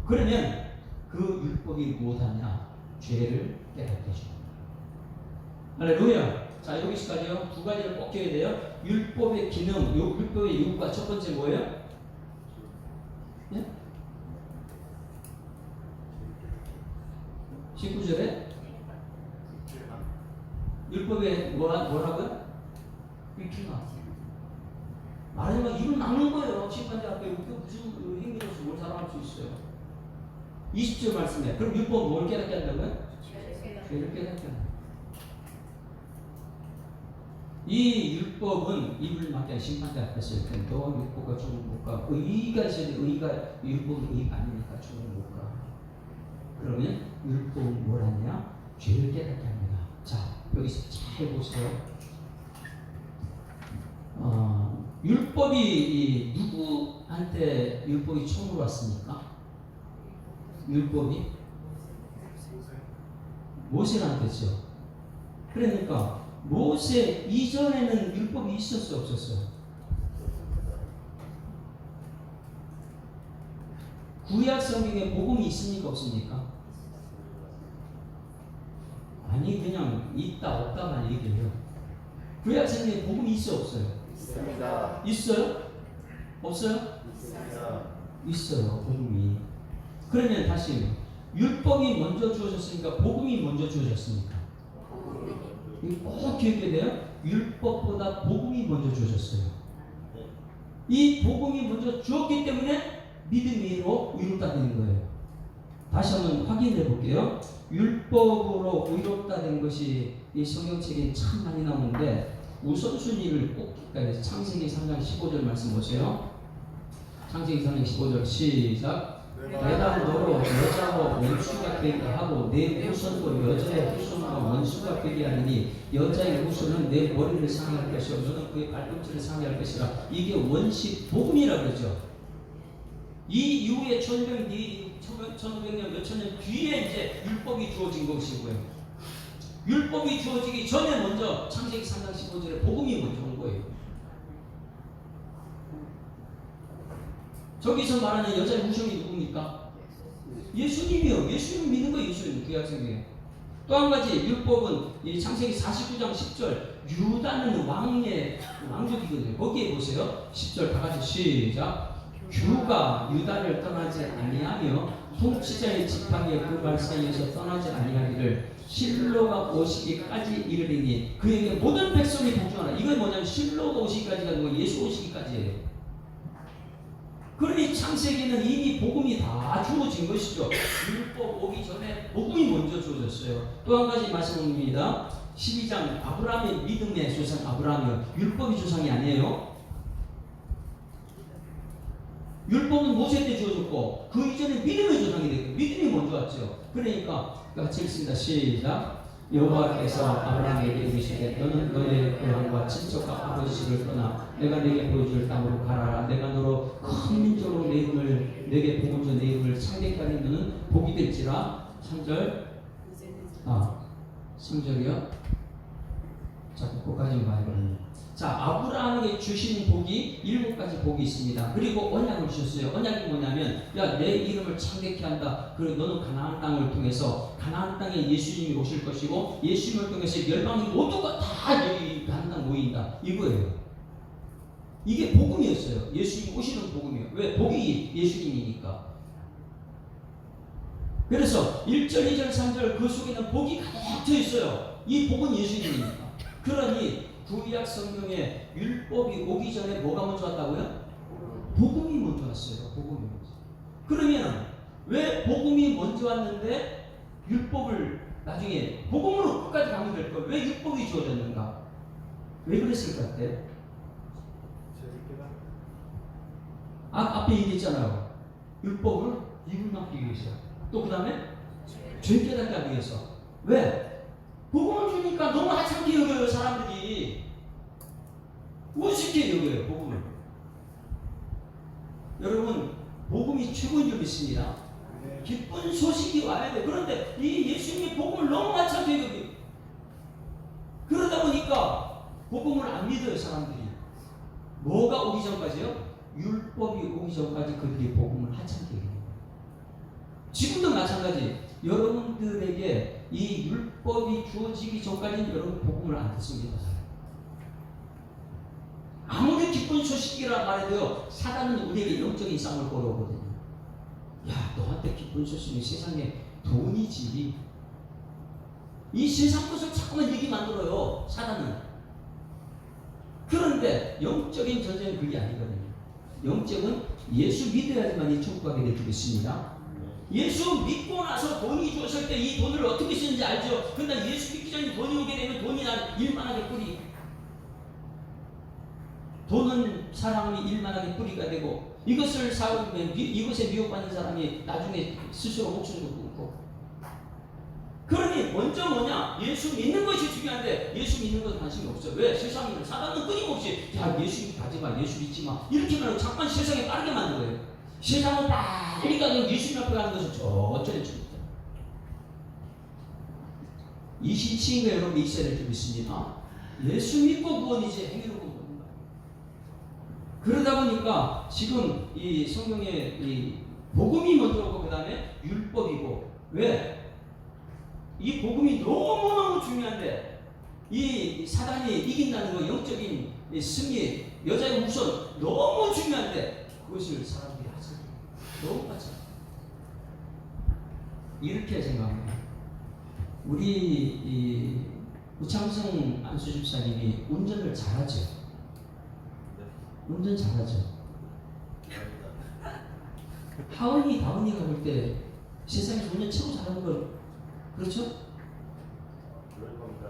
그러면 그 율법이 무엇하냐? 죄를 깨닫게 해줍니다. 할렐루야. 자, 여기까지요. 두 가지를 꼭 해야 돼요. 율법의 기능, 율법의 요구가 첫 번째 뭐예요? 예? 19절에 율법에 뭐라고요? 일기나. 말하자면 입을 막는 거예요. 심판대 앞에 무슨 행위로서 뭘 살아갈 수 있어요? 20절 말씀에. 그럼 율법 뭘 깨닫게 한다고요? 죄를 깨닫게 한다. 이 율법은 입을 막게 심판대 앞에 쓸 때 너 율법과 천국 못 가. 의가 있어야 돼. 율법은 의가 아니니까 천국 못 가. 그러면 율법은 뭘 하냐? 죄를 깨닫게 합니다. 자, 여기서 잘 보세요. 율법이 누구한테 율법이 처음으로 왔습니까? 율법이 모세한테죠. 그러니까 모세 이전에는 율법이 있었어요, 없었어요? 구약 성경에 복음이 있습니까, 없습니까? 아니, 그냥 있다 없다만 얘기해요. 구약 성경에 복음이 있어 없어요? 있습니다. 있어요? 없어요? 있습니다. 있어요, 복음이. 그러면 다시 율법이 먼저 주어졌으니까 복음이 먼저 주어졌습니까? 이거 꼭 기억해야 돼요. 율법보다 복음이 먼저 주어졌어요. 이 복음이 먼저 주었기 때문에 믿음으로 의롭다 되는 거예요. 다시 한번 확인해 볼게요. 율법으로 의롭다 된 것이 이 성경책에 참 많이 나오는데 우선순위를 꼭 기억해야 창세기 3장 15절 말씀 보세요. 창세기 3장 15절 시작. 내가 너로 여자와 원수가 되게 하고 내 후손도 여자의 후손과 원수가 되게 하리니 여자의 후손은 내 머리를 상할 것이요 너는 그의 발꿈치를 상할 것이라. 이게 원시 복음이라 그러죠. 이 이후에 1500년 몇천 년 뒤에 이제 율법이 주어진 것이고요. 율법이 주어지기 전에 먼저 창세기 3장 15절에 복음이 먼저 온 거예요. 저기서 말하는 여자의 후손이 누굽니까? 예수님이요. 예수님 믿는 거예요. 예수님 구약성경에. 또 한 가지 율법은 이 창세기 49장 10절 유다는 왕족이거든요. 거기에 보세요. 10절 다 같이 시작. 규가 유다를 떠나지 아니하며 통치자의 지팡이에 그 발 사이에서 떠나지 아니하기를 실로가 오시기까지 이르리니 그에게 모든 백성이 복종하라. 이건 뭐냐면 실로가 오시기까지가 아니고 예수 오시기까지예요. 그러니 창세기는 이미 복음이 다 주어진 것이죠. 율법 오기 전에 복음이 먼저 주어졌어요. 또 한 가지 말씀입니다. 12장 아브라함의 믿음의 조상 아브라함이요. 율법이 조상이 아니에요. 율법은 모세 때 주어졌고 그 이전에 믿음의 조상이 됐고 믿음이 먼저 왔죠. 그러니까 같이 읽습니다. 시작. 여호와께서 아브라함에게 이르시되 너는 너의 고향과 친척과 아버지 집을 떠나 내가 네게 보여줄 땅으로 가라. 내가 너로 큰 민족으로 내 이름을 내게 복을 줘 내 이름을 창대케 하는 너는 복이 될지라. 3절 3절이요. 자, 그거까지 봐요. 자, 아브라함에게 주신 복이 7가지 복이 있습니다. 그리고 언약을 주셨어요. 언약이 뭐냐면 야, 내 이름을 창대케 한다. 그리고 너는 가나안 땅을 통해서 가나안 땅에 예수님이 오실 것이고 예수님을 통해서 열방이 모두가 다 여기 가나안 땅 모인다. 이거예요. 이게 복음이었어요. 예수님이 오시는 복음이에요. 왜? 복이 예수님이니까. 그래서 1절, 2절, 3절 그 속에는 복이 가득 차 있어요. 이 복은 예수님이니까. 그러니 구약 성경에 율법이 오기 전에 뭐가 먼저 왔다고요? 복음이 먼저 왔어요. 복음이 먼저. 그러면 왜 복음이 먼저 왔는데 율법을 나중에 복음으로 끝까지 가면 될 걸? 왜 율법이 주어졌는가? 왜 그랬을 것 같아요? 앞에 얘기했잖아요. 율법을 입을 막기 위해서. 또 그 다음에 죄 깨닫게 하기 위해서. 왜? 복음을 주니까 너무 하찮게 여겨요. 사람들이 우습게 여겨요. 복음을. 여러분 복음이 최고인 줄 믿습니다. 기쁜 소식이 와야 돼요. 그런데 이 예수님의 복음을 너무 하찮게 여겨요. 그러다 보니까 복음을 안 믿어요. 사람들이. 뭐가 오기 전까지요? 율법이 오기 전까지 그들이 복음을 하찮게 여겨요. 지금도 마찬가지. 여러분들에게 이 율법이 주어지기 전까지는 여러분 복음을 안 듣습니다. 아무리 기쁜 소식이라 말해도요, 사단은 우리에게 영적인 싸움을 걸어오거든요. 야, 너한테 기쁜 소식이 세상에 돈이지. 이 세상 것을 자꾸만 얘기 만들어요, 사단은. 그런데 영적인 전쟁은 그게 아니거든요. 영적은 예수 믿어야지만 이 천국 가게 될 줄 믿습니다. 예수 믿고 나서 돈이 주었을 때 이 돈을 어떻게 쓰는지 알죠? 근데 예수 믿기 전에 돈이 오게 되면 돈이 난 일만하게 뿌리. 돈은 사람이 일만하게 뿌리가 되고 이것을 사오면 이것에 미혹받는 사람이 나중에 스스로 목숨도 끊고. 그러니 먼저 뭐냐? 예수 믿는 것이 중요한데 예수 믿는 것은 관심이 없어. 왜? 세상에는 사단은 끊임없이 야, 예수 가지 마, 예수 믿지 마 이렇게 말하고 잠깐 세상에 빠르게 만들어요. 세상은 빨리 가면 예수님 앞에 가는 것은 천천히 줍니다. 이 시치가 여러분 있어야 될 줄 믿습니다. 예수 믿고 구원이지 행위로 구원입니다. 그러다 보니까 지금 이 성경에 이 복음이 먼저 오고 그 다음에 율법이고. 왜? 이 복음이 너무너무 중요한데 이 사단이 이긴다는 거, 영적인 승리, 여자의 우선 너무 중요한데 그것을 사람들이 하지 너무 하지. 이렇게 생각합니다. 우리 우창성 안수 집사님이 운전을 잘하죠. 운전 잘하죠. 하은이, 다은이가 볼 때 세상에서 운전 최고 잘하는 거 그렇죠? 그럴 겁니다.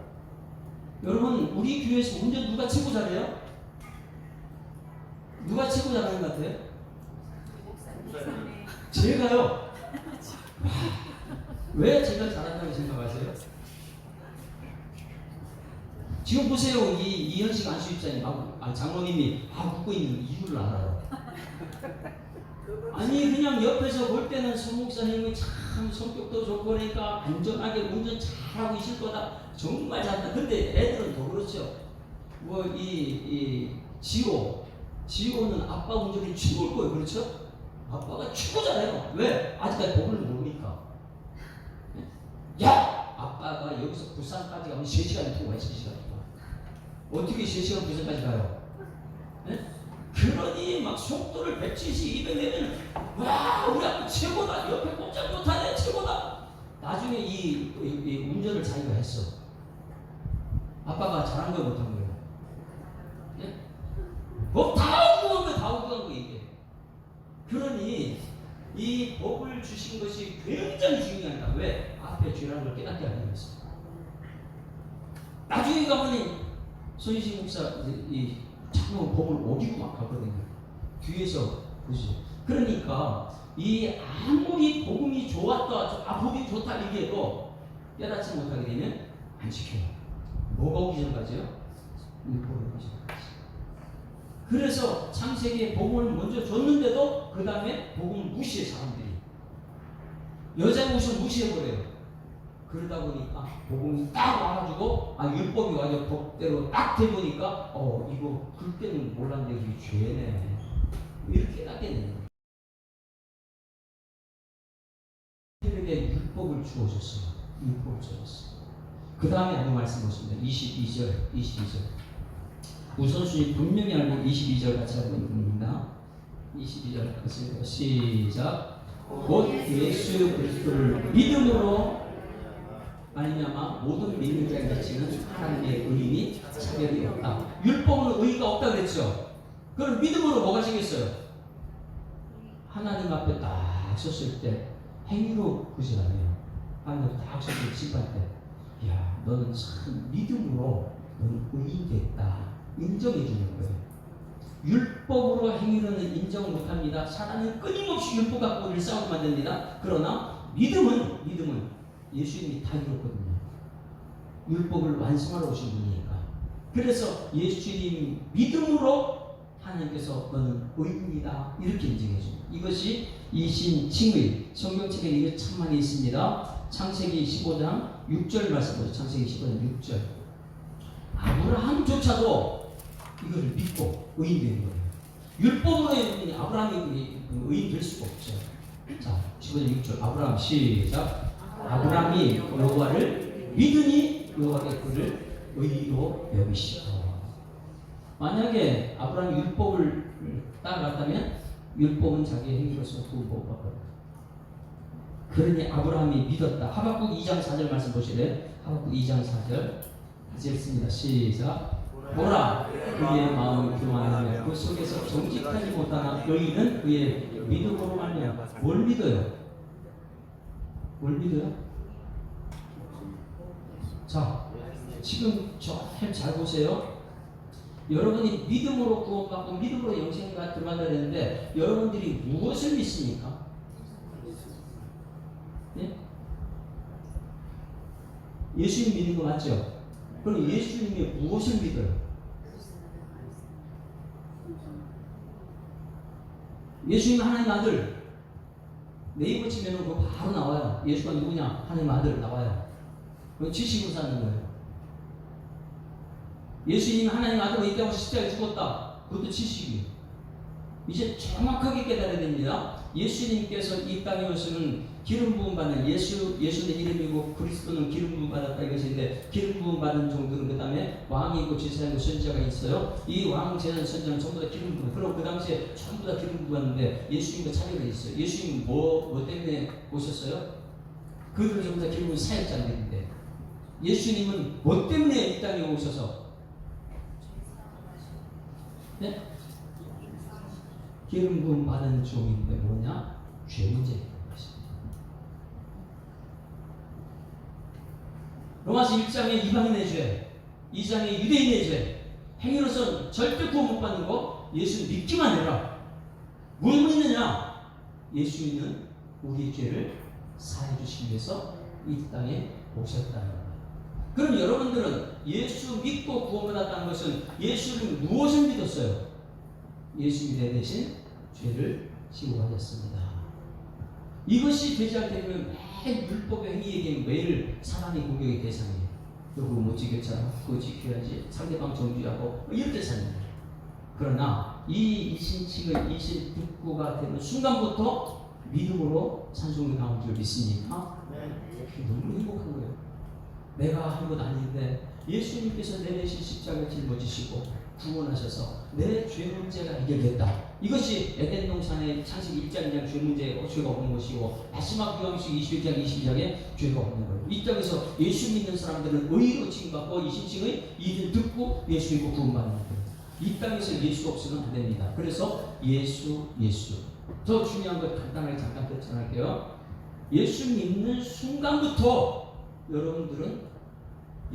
여러분, 우리 교회에서 운전 누가 최고 잘해요? 누가 최고 잘하는 것 같아요? 제가요. 왜 제가 잘한다고 생각하세요? 지금 보세요. 이현식 안수집사님, 장로님이 웃고 있는 이유를 알아요. 아니 그냥 옆에서 볼 때는 송 목사님이 참 성격도 좋고 그러니까 안전하게 운전 잘하고 있을 거다. 정말 잘한다. 근데 애들은 더 그렇죠. 뭐 지호는 아빠 운전이 최고일 거예요. 그렇죠? 아빠가 최고 잘해요. 왜? 아직까지 법을 모르니까. 야! 아빠가 여기서 부산까지 가면 3시간 통과해. 3시간 통과. 어떻게 3시간 부산까지 가요? 네? 그러니 막 속도를 170, 200 내면 와 우리 아빠 최고다. 옆에 꼼짝 못하네. 최고다. 나중에 이 운전을 자기가 했어. 아빠가 잘한 거예요, 못한 거예요? 예? 다 오고 간 거 이게. 그러니 이 법을 주신 것이 굉장히 중요하다. 왜? 앞에 죄라는 걸 깨닫게 하기 위해서. 나중에 가면 손희식 목사 참 법을 어기고 막 가거든요. 뒤에서 보시죠. 그러니까 이 아무리 복음이 좋았다, 복음이 좋다 얘기해도 깨닫지 못하게 되면 안 지켜요. 뭐가 오기 전까지요? 율법이 오기 전까지. 그래서 창세기에 복음을 먼저 줬는데도 그 다음에 복음을 무시해. 사람들이 여자 옷을 무시해버려요. 그러다 보니까 복음이 딱 와가지고 율법이 와서 법대로 딱 돼보니까 이거 그때는 몰랐는데 이게 죄네 이렇게 낫게 되는 거예요. 우리에게 율법을 주어줬어요. 율법을 주었어요. 그 다음에 한번 말씀 보십니다. 22절 우선순위 분명히 알고 22절 같이 하고 있습니다. 22절 같이 시작. 곧 예수 그리스도를 믿음으로 말미암아 모든 믿는 자에게 미치는 하나님의 의임이 차별이 없다. 율법은 의의가 없다 그랬죠. 그럼 믿음으로 뭐가 생겼어요? 하나님 앞에 딱 섰을 때 행위로 그지 않아요. 하나님 앞에 딱 섰을 때 심판 때, 야 너는 참 믿음으로 너는 의인 됐다. 인정해 주는 거예요. 율법으로 행위로는 인정 못합니다. 사단은 끊임없이 율법 갖고 우리를 싸우게 만듭니다. 그러나 믿음은 예수님이 다 이뤘거든요. 율법을 완성하러 오신 분이니까. 그래서 예수님 믿음으로 하나님께서 너는 의인이다 이렇게 인정해 줍니다. 이것이 이신칭의. 성경책에 이게 참 많이 있습니다. 창세기 15장 6절 말씀 보세요. 창세기 15장 6절. 아브라함조차도 이걸 믿고 의인 되는 거예요. 율법으로 아브라함이 의인 될 수가 없죠. 자, 15장 6절 아브라함 시작. 아브라함이 여호와를 믿으니 여호와께 그를 의로 여기시고. 만약에 아브라함이 율법을 따라갔다면 율법은 자기의 행위로서 구원 못 받거든요. 그러니 아브라함이 믿었다. 하박국 2장 4절 말씀 보시래. 하박국 2장 4절 같이 읽습니다. 시작. 보라 그의 마음이 교만하며 그 속에서 정직하지 못하나 너희는 그의 믿음으로 말미암아. 뭘 믿어요? 뭘 믿어요? 자, 지금 잘 보세요. 여러분이 믿음으로 구원받고 믿음으로 영생에 들어간다 그랬는데 여러분들이 무엇을 믿습니까? 네? 예수님 믿는 거 맞죠? 그럼 예수님이 무엇을 믿어요? 예수님 하나님 아들. 네이버 치면 그거 바로 나와요. 예수가 누구냐? 하나님 아들 나와요. 그건 지식으로 사는 거예요. 예수님 하나님 아들로 이 땅에서 십자가에 죽었다. 그것도 지식이에요. 이제 정확하게 깨달아야 됩니다. 예수님께서 이 땅에 오시는 기름 부음 받는 예수는 이름이고 그리스도는 기름 부음 받았다 이것인데 기름 부음 받은 종들은 그 다음에 왕이고 제사장이고 선지자가 있어요. 이 왕, 제사장, 선지자는 전부 다 기름 부음. 그럼 그 당시에 전부 다 기름 부음 받는데 예수님과 차이가 있어요. 예수님 뭐 때문에 오셨어요? 그들은 전부 다 기름 부음 사역자들인데 예수님은 뭐 때문에 이 땅에 오셔서 네? 기름 부음 받은 종인데 뭐냐? 죄 문제 것입니다. 로마서 1장의 이방인의 죄, 2장의 유대인의 죄, 행위로서는 절대 구원 못 받는 거 예수 믿기만 해라. 뭘 믿느냐? 예수 믿는 우리의 죄를 사해 주시기 위해서 이 땅에 오셨다는 거예요. 그럼 여러분들은 예수 믿고 구원받았다는 것은 예수를 무엇을 믿었어요? 예수 내 대신 죄를 지고 가셨습니다. 이것이 되지 않게 되면 매일 율법의 행위에게 매일 사람이 공격의 대상이에요. 너 그거 못 지켰잖아. 그거 지켜야지. 상대방 정죄하고 이렇게 사는 거예요. 그러나 이 이신칙을 이신 듣고가 되는 순간부터 믿음으로 찬송이 나온 줄 믿으니까 너무 행복한 거예요. 내가 한 건 아닌데 예수님께서 내 대신 십자가를 짊어지시고 구원하셔서 내 죄 문제가 해결됐다. 이것이 에덴 동산의 창세기 1장 2장 죄 문제, 죄가 없는 것이고 마지막 요한계시록 21장 22장에 죄가 없는 거예요. 이 땅에서 예수 믿는 사람들은 의로 칭받고 이 신칭의 이들 듣고 예수 믿고 구원받는 거예요. 이 땅에서 예수 없으면 안 됩니다. 그래서 예수. 더 중요한 것 간단하게 잠깐 표현할게요. 예수 믿는 순간부터 여러분들은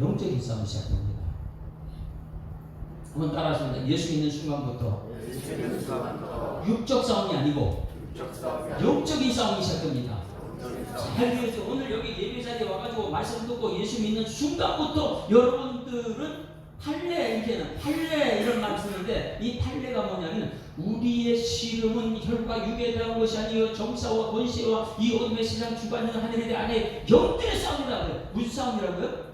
영적인 싸움이 시작됩니다. 한번 따라하시면 예수 믿는 순간부터 육적 싸움이 아니고 영적인 싸움이 시작됩니다. 잘 들으세요. 오늘 여기 예배 자리에 와가지고 말씀 듣고 예수 믿는 순간부터 여러분들은 판례 이런 말 쓰는데 이 판례가 뭐냐면 우리의 씨름은 혈과 육에 대한 것이 아니요 정사와 권세와 이 어둠의 세상 주관하는 하늘에 대한 아내 영들의 싸움이라고요. 무슨 싸움이라고요?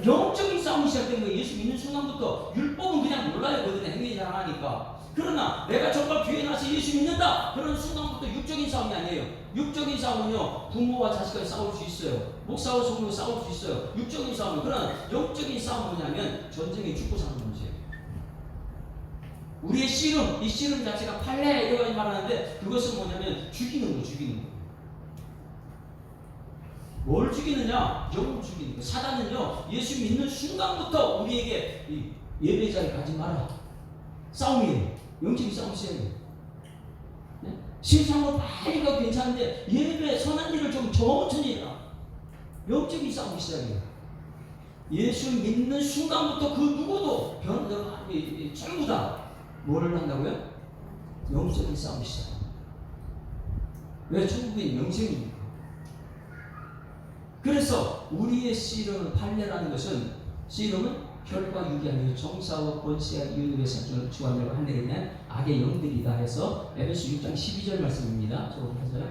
영적인 싸움이 시작된 거예요. 예수 믿는 순간부터. 율법은 그냥 몰라요. 그들은 행위 잘 하니까. 그러나 내가 정말 교회에 나서 예수 믿는다. 그런 순간부터 육적인 싸움이 아니에요. 육적인 싸움은요 부모와 자식과 싸울 수 있어요. 목사와 성도와 싸울 수 있어요. 육적인 싸움은. 그러나 영적인 싸움은 뭐냐면 전쟁에 죽고 사는 문제예요. 우리의 씨름, 이 씨름 자체가 판례 이렇게 말하는데 그것은 뭐냐면 죽이는 거. 뭘 죽이느냐? 영을 죽이는 거예요. 사단은요 예수 믿는 순간부터 우리에게 예배자에 가지 마라. 싸움이에요. 영적인 싸움 시작이에요. 네? 세상으로 빨리 가도 괜찮은데 예배 선한 일을 좀 천천히 해라. 영적인 싸움이 시작이에요. 예수 믿는 순간부터 그 누구도 전부 다 뭐를 한다고요? 영적인 싸움이 시작합니다. 왜? 천국인 영생입니다. 그래서 우리의 씨름은 판례라는 것은 씨름은 혈과 육이 아니고 정사와 권세와 이웃의 사정을 주관하고 하늘에 있는 악의 영들이다 해서 에베소 6장 12절 말씀입니다. 저거 하세요.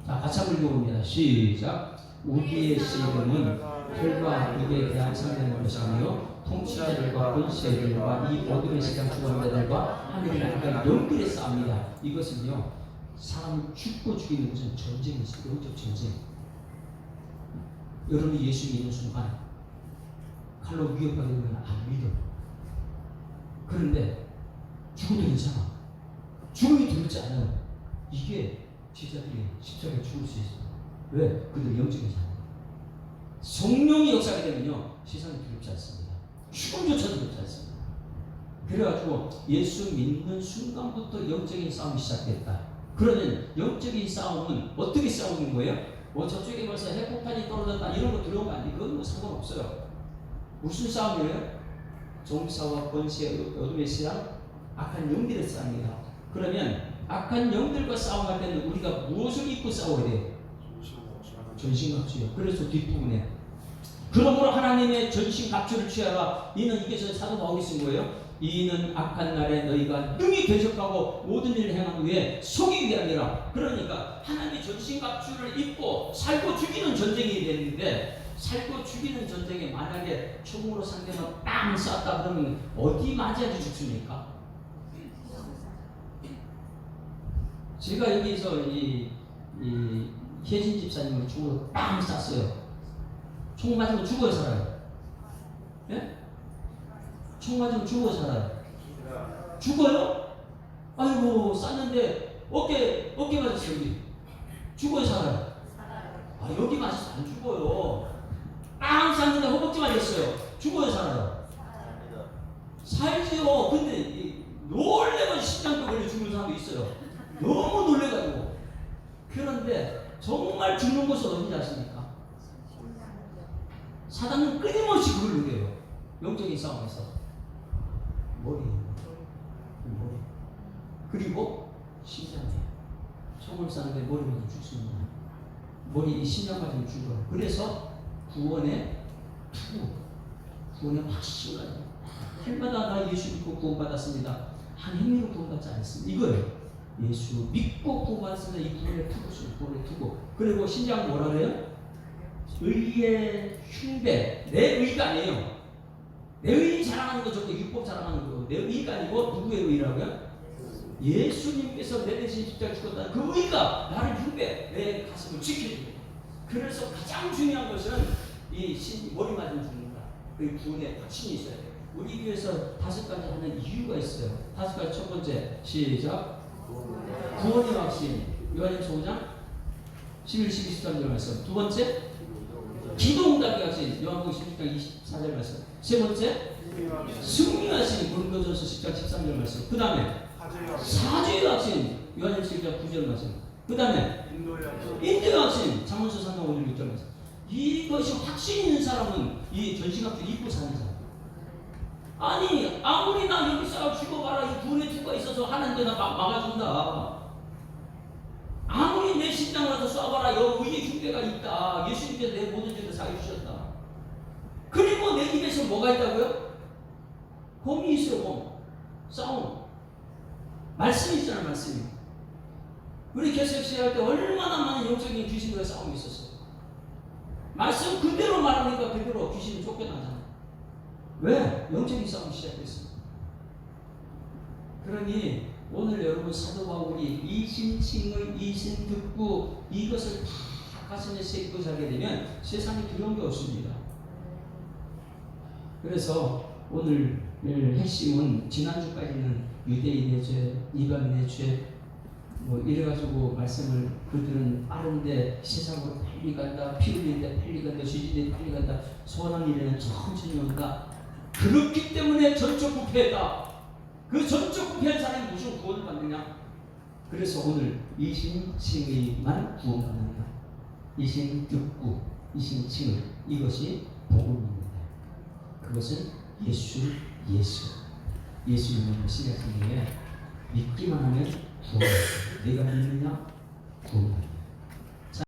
자, 같이 한번 읽어봅니다. 시작. 우리의 씨름은 혈과 육에 대한 상대하는 것이 아니요 통치자들과 권세들과 이 어둠의 세상 주관자들과 하늘에 있는 악의 영들의 싸움이다. 이것은요 사람을 죽고 죽이는 것은 전쟁이죠. 영적 전쟁. 여러분이 예수 믿는 순간 칼로 위협하게 되면 안 믿어. 그런데 죽어도 괜찮아. 죽음이 두렵지 않아요. 이게 제자들이 십자가에 죽을 수 있어요. 왜? 그들 영적인 사람. 성령이 역사하게 되면요 세상이 두렵지 않습니다. 죽음조차 두렵지 않습니다. 그래가지고 예수 믿는 순간부터 영적인 싸움이 시작됐다. 그러면 영적인 싸움은 어떻게 싸우는 거예요? 저쪽에 벌써 핵폭탄이 떨어졌다 이런 거 들어온 거 아니에요? 그건 뭐 상관없어요. 무슨 싸움이에요? 정사와 권세, 어둠의 세상, 악한 영들의 싸움이다. 그러면 악한 영들과 싸움할 때는 우리가 무엇을 입고 싸워야 돼요? 전신갑주요. 그래서 뒷부분에 그러므로 하나님의 전신갑주를 취하라. 이는 이게 사도 바울이 쓴 거예요. 이는 악한 날에 너희가 능히 대적하고 모든 일을 행하기 위해 속이기 위함이라. 그러니까 하나님의 전신갑주를 입고 살고 죽이는 전쟁이 되는데 살고 죽이는 전쟁에 만약에 총으로 상대방 빵 쐈다 그러면 어디 맞아야지 죽습니까? 제가 여기서 이 혜진 집사님을 총으로 빵 쐈어요. 총 맞으면 죽어요, 살아요? 예? 총 맞으면 죽어 살아요. 죽어요? 아이고 쌌는데 어깨 맞았어요. 여기 죽어요 살아요? 아 여기 맞아서 안 죽어요. 땅 쌌는데 허벅지 맞았어요. 죽어요, 살아요? 아닙니다. 살지요. 근데 놀래고 심장병 걸려 죽는 사람도 있어요. 너무 놀래가지고. 그런데 정말 죽는 것은 어딘지 아십니까? 사단은 끊임없이 그걸 누려요. 영적인 싸움에서. 머리. 그리고 심장이에요. 총을 쐈는데 머리 맞으면 죽습니다. 머리 심장 맞으면 죽어요. 그래서 구원의 투구, 구원의 확신을 가지고 해마다 나 예수 믿고 구원받았습니다. 한 행위로 구원받지 않습니다. 이거예요. 예수 믿고 구원받았습니다. 이 구원의 투구죠. 구원의 투구. 그리고 신장 뭐라 그래요? 의의 흉배. 내 의가 아니에요. 내 의 자랑하는 거 저거 율법 자랑하는 거. 내 의가 아니고 누구의 의라고요? 예수님께서 내 대신 십자가 죽었다는 그 의가 나를 흉배, 내 가슴을 지켜주고. 그래서 가장 중요한 것은 이 머리 맞으면 죽는다. 그 구원의 확신이 있어야 돼요. 우리 교회에서 5가지 하는 이유가 있어요. 5가지. 첫 번째, 시작. 구원의 확신. 요한일서 5장 11, 12, 13절 말씀. 두 번째, 기도응답의 확신. 요한복음 16장 24절 말씀. 세 번째, 승리하신 고린도전서 10장 13절 말씀. 그 다음에 사죄의 확신. 요한일서 1장 9절 말씀. 그 다음에 인도의 확신. 잠언서 3장 5절 6절 말씀. 이것이 확신 있는 사람은 이 전신갑주를 입고 사는 사람. 아니 아무리 나 여기 싸워 죽어봐라 이 구원의 투구가 있어서 하는데 나 막아준다. 아무리 내 심장을 와서 쏴봐라 여기 의의 흉배가 있다. 예수님께서 내 모든 죄를 사해 주셨다. 그리고 내 입에서 뭐가 있다고요? 곰이 있어요. 곰. 싸움. 말씀이 있잖아요. 말씀이. 우리 개척식 할 때 얼마나 많은 영적인 귀신들과 싸움이 있었어요. 말씀 그대로 말하니까 그대로 귀신이 쫓겨나잖아요. 왜? 영적인 싸움이 시작됐어요. 그러니 오늘 여러분 사도 바울이 이신칭의 이신 듣고 이것을 다 가슴에 새기고 살게 되면 세상에 두려운 게 없습니다. 그래서 오늘 핵심은 지난주까지는 유대인의 죄, 이방인의 죄 뭐 이래가지고 말씀을 그들은 빠른데 세상으로 빨리 간다, 피 흘리는데 빨리 간다, 지진데 빨리 간다, 소원한 일에는 천천히 온다. 그렇기 때문에 전적 부패했다. 그 전적 부패한 사람이 무슨 구원을 받느냐? 그래서 오늘 이신칭의만 구원받는다. 이신 듣고 이신칭의 이것이 복음입니다. 그것은 예수 이름으로 신약 성경에 믿기만 하면 구원받는다. 내가 믿느냐? 구원받는다.